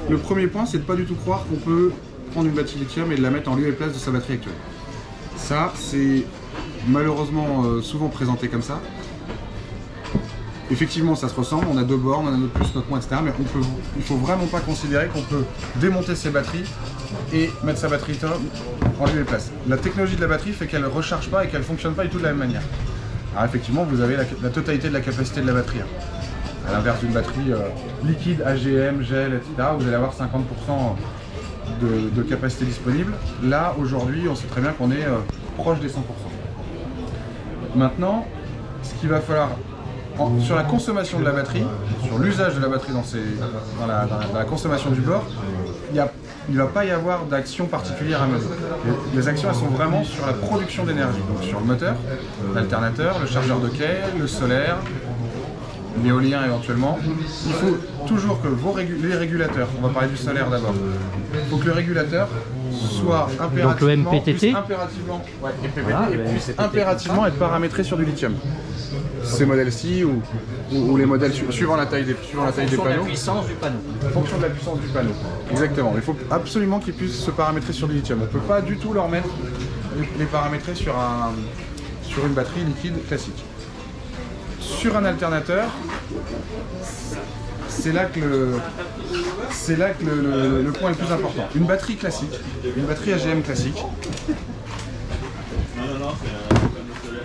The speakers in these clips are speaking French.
Le premier point, c'est de pas du tout croire qu'on peut prendre une batterie lithium et de la mettre en lieu et place de sa batterie actuelle. Ça, c'est malheureusement souvent présenté comme ça. Effectivement, ça se ressemble, on a deux bornes, on a notre plus, notre moins, etc. Mais il ne faut vraiment pas considérer qu'on peut démonter ses batteries et mettre sa batterie en lieu et place. La technologie de la batterie fait qu'elle ne recharge pas et qu'elle ne fonctionne pas du tout de la même manière. Alors effectivement, vous avez la totalité de la capacité de la batterie. À l'inverse d'une batterie liquide, AGM, gel, etc., vous allez avoir 50% de capacité disponible. Là, aujourd'hui, on sait très bien qu'on est proche des 100%. Maintenant, ce qu'il va falloir, sur la consommation de la batterie, sur l'usage de la batterie dans la consommation du bord, il ne va pas y avoir d'action particulière à mener. Les actions, elles sont vraiment sur la production d'énergie, donc sur le moteur, l'alternateur, le chargeur de quai, le solaire, l'éolien éventuellement. Il faut toujours que les régulateurs, on va parler du solaire d'abord, il faut que le régulateur soit impérativement, puisse impérativement être paramétré sur du lithium. Ces modèles-ci ou les modèles suivant la taille des panneaux. En fonction de la puissance du panneau. En fonction de la puissance du panneau. Exactement. Il faut absolument qu'ils puissent se paramétrer sur du lithium. On ne peut pas du tout leur mettre les paramétrer sur une batterie liquide classique. Sur un alternateur, c'est là que le point est le plus important. Une batterie classique, une batterie AGM classique,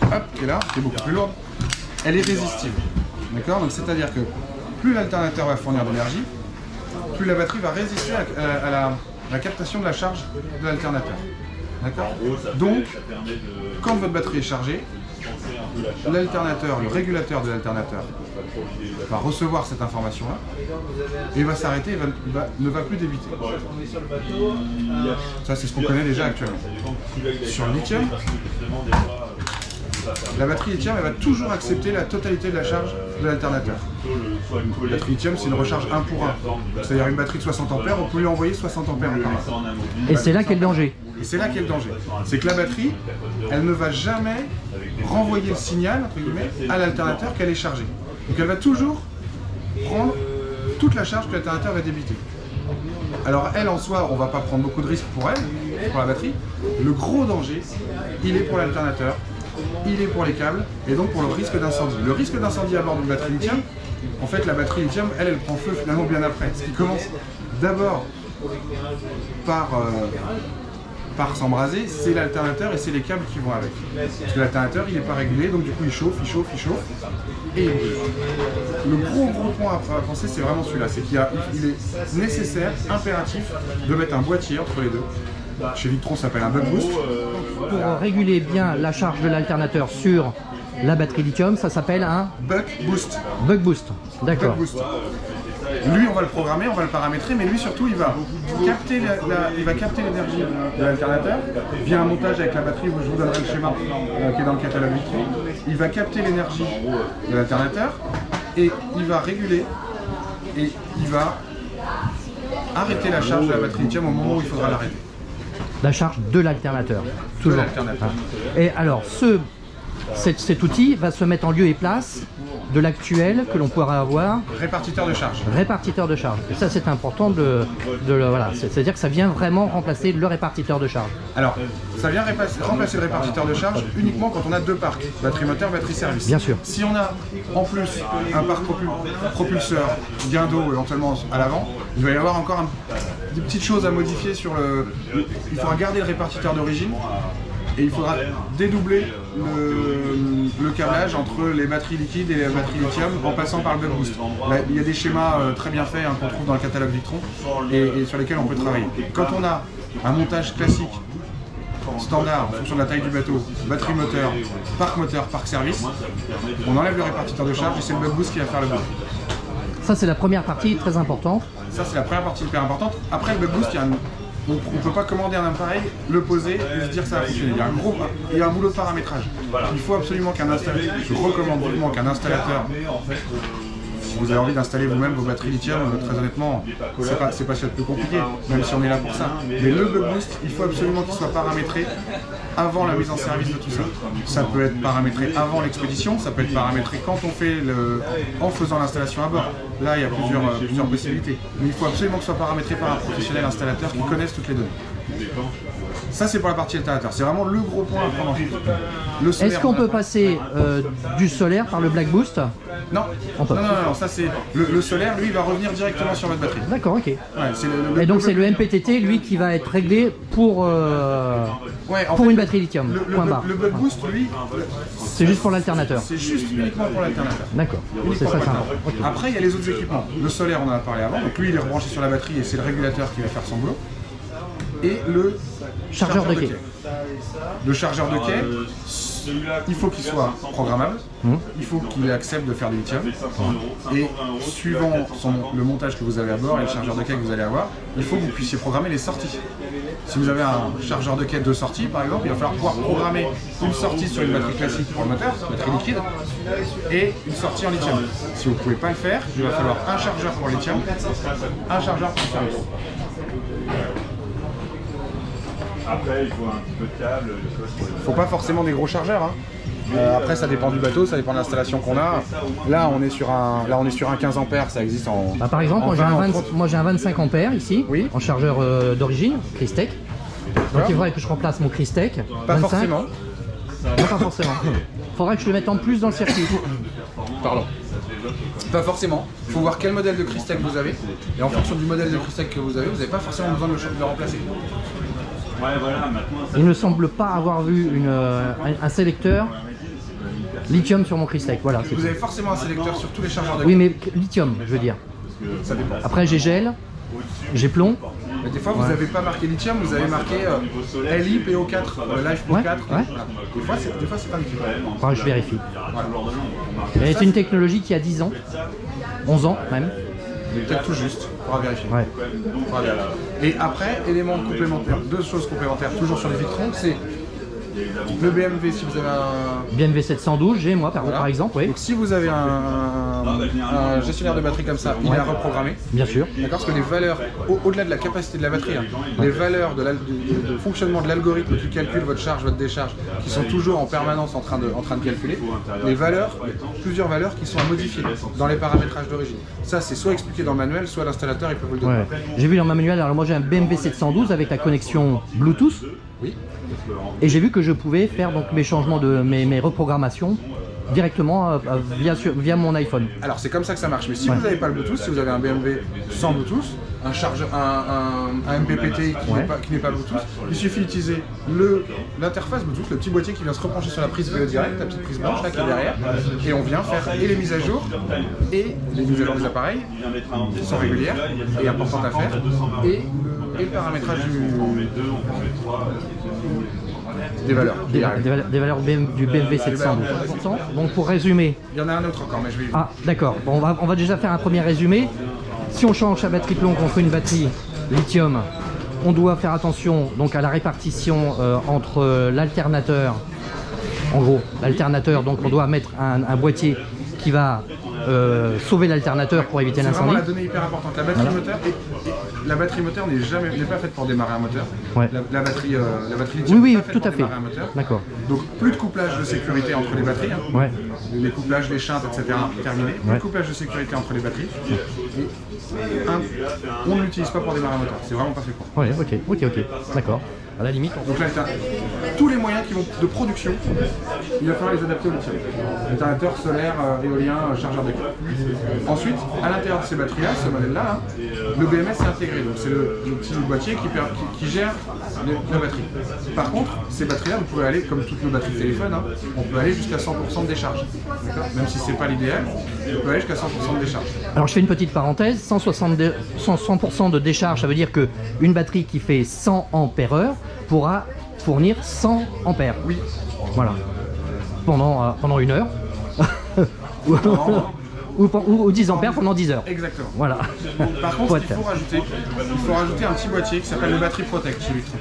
hop, qui est là, qui est beaucoup plus lourde, elle est résistive. D'accord? Donc c'est-à-dire que plus l'alternateur va fournir d'énergie, plus la batterie va résister à la captation de la charge de l'alternateur. D'accord? Donc, quand votre batterie est chargée, l'alternateur, le régulateur de l'alternateur va recevoir cette information-là et va s'arrêter et ne va plus débiter. Ça, c'est ce qu'on connaît déjà actuellement. Sur le lithium, la batterie lithium, elle va toujours accepter la totalité de la charge de l'alternateur. La batterie lithium, c'est une recharge 1 pour 1. C'est-à-dire une batterie de 60 ampères, on peut lui envoyer 60 ampères encore. Et c'est là qu'est le danger. Et c'est là qu'est le danger. C'est que la batterie, elle ne va jamais renvoyer le signal, entre guillemets, à l'alternateur qu'elle est chargée. Donc elle va toujours prendre toute la charge que l'alternateur va débiter. Alors elle, en soi, on ne va pas prendre beaucoup de risques pour elle, pour la batterie. Le gros danger, il est pour l'alternateur, il est pour les câbles, et donc pour le risque d'incendie. Le risque d'incendie à bord d'une batterie lithium, en fait, la batterie lithium, elle prend feu finalement bien après. Ce qui commence d'abord par s'embraser, c'est l'alternateur et c'est les câbles qui vont avec. Parce que l'alternateur, il n'est pas régulé, donc du coup, il chauffe, et il brûle. Le gros point à penser, c'est vraiment celui-là. C'est qu'il est nécessaire, impératif, de mettre un boîtier entre les deux. Chez Victron, ça s'appelle un buck boost. Pour réguler bien la charge de l'alternateur sur la batterie lithium, ça s'appelle un buck boost. Buck boost, d'accord. Lui, on va le programmer, on va le paramétrer, mais lui surtout, il va capter l'énergie de l'alternateur via un montage avec la batterie, où je vous donnerai le schéma qui est dans le catalogue Victron. Il va capter l'énergie de l'alternateur et il va réguler et il va arrêter la charge de la batterie lithium au moment où il faudra l'arrêter. La charge de l'alternateur, toujours. De l'alternateur. Et alors, cet outil va se mettre en lieu et place de l'actuel que l'on pourra avoir. Répartiteur de charge. Répartiteur de charge. Et ça, c'est important voilà. C'est-à-dire que ça vient vraiment remplacer le répartiteur de charge. Alors, ça vient remplacer le répartiteur de charge uniquement quand on a deux parcs, batterie moteur, batterie service. Bien sûr. Si on a en plus un parc propulseur, gain d'eau éventuellement à l'avant, il va y avoir encore des petites choses à modifier sur il faudra garder le répartiteur d'origine. Et il faudra dédoubler le câblage entre les batteries liquides et les batteries lithium en passant par le buck boost. Il y a des schémas très bien faits qu'on trouve dans le catalogue Victron et sur lesquels on peut travailler. Quand on a un montage classique, standard, en fonction de la taille du bateau, batterie moteur, parc service, on enlève le répartiteur de charge et c'est le buck boost qui va faire le boulot. Ça, c'est la première partie très importante. Ça, c'est la première partie hyper importante. Après le buck boost, on ne peut pas commander un appareil, le poser et se dire que ça va fonctionner. Il y a un boulot de paramétrage. Il faut absolument qu'un installateur, je recommande vivement qu'un installateur, si vous avez envie d'installer vous-même vos batteries lithium, très honnêtement, c'est pas ce qu'il y a de plus compliqué, même si on est là pour ça. Mais le bug boost, il faut absolument qu'il soit paramétré avant la mise en service de tout ça. Ça peut être paramétré avant l'expédition, ça peut être paramétré quand on fait en faisant l'installation à bord. Là, il y a plusieurs possibilités. Mais il faut absolument que ce soit paramétré par un professionnel installateur qui connaisse toutes les données. Ça, c'est pour la partie alternateur. C'est vraiment le gros point à prendre en compte. Est-ce qu'on peut passer du solaire par le Black Boost? Non. On peut. Non, ça c'est le solaire, lui, il va revenir directement sur votre batterie. D'accord, ok. Ouais, et donc c'est le MPTT, lui, qui va être réglé pour une batterie lithium. Point barre. Le bug boost, lui, c'est juste pour l'alternateur. C'est juste uniquement pour l'alternateur. D'accord. C'est ça, c'est important. Okay. Après, il y a les autres équipements. Le solaire, on en a parlé avant. Donc lui, il est rebranché sur la batterie et c'est le régulateur qui va faire son boulot. Et le chargeur de quai. Le chargeur de quai, il faut qu'il soit programmable, il faut qu'il accepte de faire du lithium, et suivant le montage que vous avez à bord et le chargeur de quai que vous allez avoir, il faut que vous puissiez programmer les sorties. Si vous avez un chargeur de quai de sortie par exemple, il va falloir pouvoir programmer une sortie sur une batterie classique pour le moteur, batterie liquide, et une sortie en lithium. Si vous ne pouvez pas le faire, il va falloir un chargeur pour le lithium, un chargeur pour le service. Après, il faut un petit peu de câble. Faut pas forcément des gros chargeurs. Hein. Après, ça dépend du bateau, ça dépend de l'installation qu'on a. Là, on est sur un 15 ampères, ça existe en. Par exemple, moi j'ai un 25 ampères ici, oui. En chargeur d'origine, Crystec. Donc il faudrait que je remplace mon Crystec. Pas 25. Forcément. Non, pas forcément. Il faudrait que je le mette en plus dans le circuit. Pardon. Pas forcément. Il faut voir quel modèle de Crystec vous avez. Et en fonction du modèle de Crystec que vous n'avez pas forcément besoin de le remplacer. Ouais, voilà, il ne semble pas avoir vu un sélecteur lithium sur mon Crystec. Voilà, vous avez forcément un sélecteur sur tous les chargeurs de. Oui, mais lithium, je veux dire. Ça dépend. Après, j'ai gel, j'ai plomb. Mais des fois, vous n'avez pas marqué lithium, vous avez marqué LI PO4, Life PO4. Ouais. Voilà. Des fois, c'est pas lithium. Enfin, je vérifie. Voilà. C'est une technologie qui a 10 ans, 11 ans même. Peut-être tout juste, on pourra vérifier. Ouais. Et après, éléments complémentaires, deux choses complémentaires, toujours sur les Victron, c'est le BMW si vous avez un... BMW 712, j'ai moi par exemple, oui. Donc si vous avez un gestionnaire de batterie comme ça, il est à reprogrammer. Bien sûr. D'accord, parce que les valeurs, au-delà de la capacité de la batterie, les valeurs de fonctionnement de l'algorithme qui calcule votre charge, votre décharge, qui sont toujours en permanence en train de calculer, les valeurs, plusieurs valeurs qui sont à modifier dans les paramétrages d'origine. Ça c'est soit expliqué dans le manuel, soit l'installateur il peut vous le donner. Ouais. J'ai vu dans ma manuel, alors moi j'ai un BMW 712 avec la connexion Bluetooth. Oui. Et j'ai vu que je pouvais faire donc mes changements de mes reprogrammations directement via mon iPhone. Alors c'est comme ça que ça marche, mais si vous n'avez pas le Bluetooth, si vous avez un BMW sans Bluetooth, un chargeur, un MPPT qui n'est pas Bluetooth, il suffit d'utiliser l'interface Bluetooth, le petit boîtier qui vient se rebrancher sur la prise VO direct, la petite prise blanche là qui est derrière, et on vient faire et les mises à jour et les mises à jour des appareils qui sont régulières et importantes à faire, et le paramétrage des valeurs. Des valeurs du BMW 712. Donc pour résumer... Il y en a un autre encore, mais je vais... Ah d'accord, bon, on va déjà faire un premier résumé. Si on change la batterie plomb contre une batterie lithium, on doit faire attention donc à la répartition entre l'alternateur. En gros, l'alternateur, donc on doit mettre un boîtier qui va sauver l'alternateur pour éviter l'incendie. C'est vraiment la donnée hyper importante. La batterie moteur, la batterie moteur n'est pas faite pour démarrer un moteur. Ouais. La batterie lithium oui, n'est pas faite tout pour à fait. démarrer un moteur. D'accord. Donc plus de couplage de sécurité entre les batteries. Hein. Ouais. Les couplages, les chintes, etc. terminés. Plus de couplage de sécurité entre les batteries. Et on ne l'utilise pas pour démarrer un moteur. C'est vraiment pas fait pour. Ouais, ok. D'accord. À la limite. Donc là, tous les moyens qui vont de production, il va falloir les adapter au lithium. Alternateur, solaire, éolien, chargeur de quai. Ensuite, à l'intérieur de ces batteries-là, ce modèle-là, le BMS est intégré. Donc c'est le petit boîtier qui gère la batterie. Par contre, ces batteries-là, vous pouvez aller, comme toutes nos batteries de téléphone, on peut aller jusqu'à 100% de décharge. Même si c'est pas l'idéal, on peut aller jusqu'à 100% de décharge. Alors je fais une petite parenthèse, 100% de décharge, ça veut dire qu'une batterie qui fait 100 ampères-heure pourra fournir 100 ampères. Oui. Voilà. Pendant une heure. ou 10 ampères pendant 10 heures. Exactement. Voilà. Par contre, il faut rajouter un petit boîtier qui s'appelle le Battery Protect chez Victron.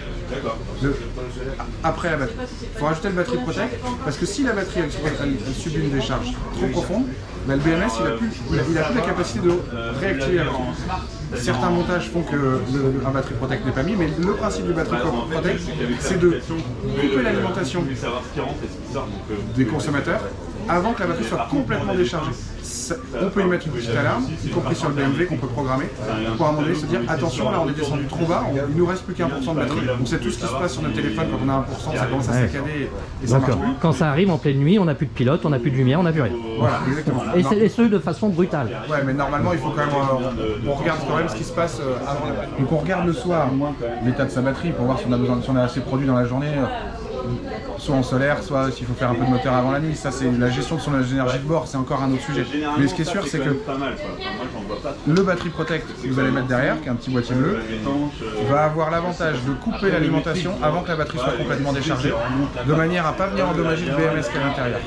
Après la batterie. Il faut rajouter le Battery Protect parce que si la batterie elle subit une décharge trop profonde, bah, le BMS il a plus la capacité de réactiver la batterie. Certains montages font que un battery protect n'est pas mis, mais le principe du battery protect, c'est de couper l'alimentation des consommateurs avant que la batterie soit complètement déchargée. On peut y mettre une petite alarme, y compris sur le BMW qu'on peut programmer, pour à un moment donné se dire attention, là on est descendu trop bas, il nous reste plus qu'1% de batterie. Donc c'est tout ce qui se passe sur notre téléphone quand on a 1%, ça commence à saccader et ça Donc, marche plus. quand ça arrive en pleine nuit, on n'a plus de pilote, on n'a plus de lumière, on n'a plus rien. Voilà, exactement. Et ce de façon brutale. Ouais, mais normalement il faut quand même, on regarde quand même ce qui se passe avant la batterie. Donc on regarde le soir l'état de sa batterie pour voir si on a besoin, si on a assez produit dans la journée. Soit en solaire, soit s'il faut faire un peu de moteur avant la nuit. Ça, c'est la gestion de son énergie de bord, c'est encore un autre sujet. Mais ce qui est sûr, c'est que le battery protect que vous allez mettre derrière, qui est un petit boîtier bleu, va avoir l'avantage de couper l'alimentation avant que la batterie soit complètement déchargée, de manière à ne pas venir endommager le BMS qui est à l'intérieur.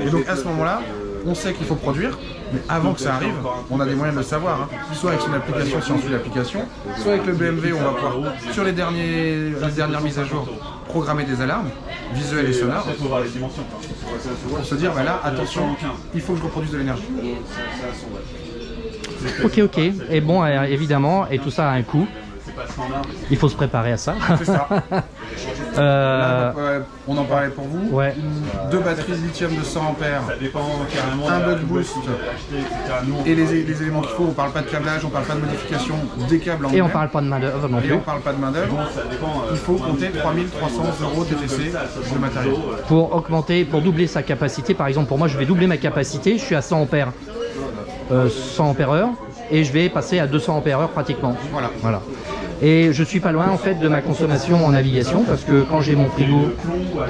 Et donc à ce moment-là, on sait qu'il faut produire, mais avant que ça arrive, on a des moyens de le savoir, hein. Soit avec son application si on suit l'application, soit avec le BMW, on va pouvoir, sur les dernières mises à jour, programmer des alarmes visuelles et sonores pour se dire, bah là, attention, il faut que je reproduise de l'énergie. Ok, et bon, évidemment, et tout ça a un coût. Il faut se préparer à ça. C'est ça. Là, on en parlait pour vous. Ouais. Deux batteries lithium de 100 ampères, un buck boost et les éléments qu'il faut. On parle pas de câblage, on parle pas de modification des câbles en Et on eux-mêmes. parle pas de main d'œuvre non Et plus. on parle pas de main d'œuvre. Il faut compter 3 300 € TTC de matériel. Pour augmenter, pour doubler sa capacité, par exemple, pour moi, je vais doubler ma capacité. Je suis à 100 ampères, 100 ampères heure, et je vais passer à 200 ampères heure pratiquement. Voilà. Et je suis pas loin en fait de ma consommation en navigation parce que quand j'ai mon frigo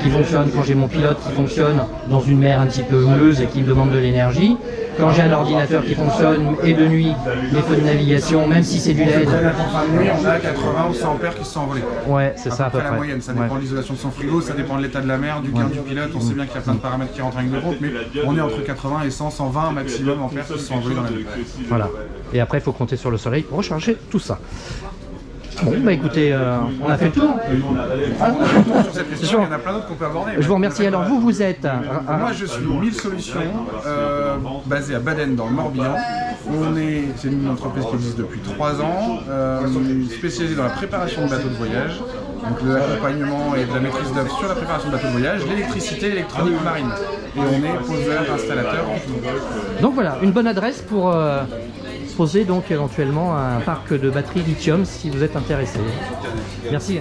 qui fonctionne, quand j'ai mon pilote qui fonctionne dans une mer un petit peu houleuse et qui me demande de l'énergie, quand j'ai un ordinateur qui fonctionne et de nuit, les feux de navigation, même si c'est du LED. En fin de nuit, on a 80 ou 100 ampères qui se sont envolés. Ouais, c'est ça à peu la près. moyenne, ça dépend de l'isolation de son frigo, ça dépend de l'état de la mer, du gain du pilote. On sait bien qu'il y a plein de paramètres qui rentrent en ligne de compte, mais on est entre 80 et 100, 120 maximum ampères qui se sont envolés dans la nuit. Voilà. Et après, il faut compter sur le soleil pour recharger tout ça. Bon, bah écoutez, on a fait le tour. Sur cette question, il y en a plein d'autres qu'on peut aborder. Je vous remercie. Alors vous êtes... Moi je suis 1000 Solutions, basée à Baden dans le Morbihan. C'est une entreprise qui existe depuis 3 ans, spécialisée dans la préparation de bateaux de voyage, donc de l'accompagnement et de la maîtrise d'œuvre sur la préparation de bateaux de voyage, l'électricité, l'électronique marine. Et on est poseur, installateur. Donc voilà, une bonne adresse pour poser donc éventuellement un parc de batteries lithium si vous êtes intéressé. Merci.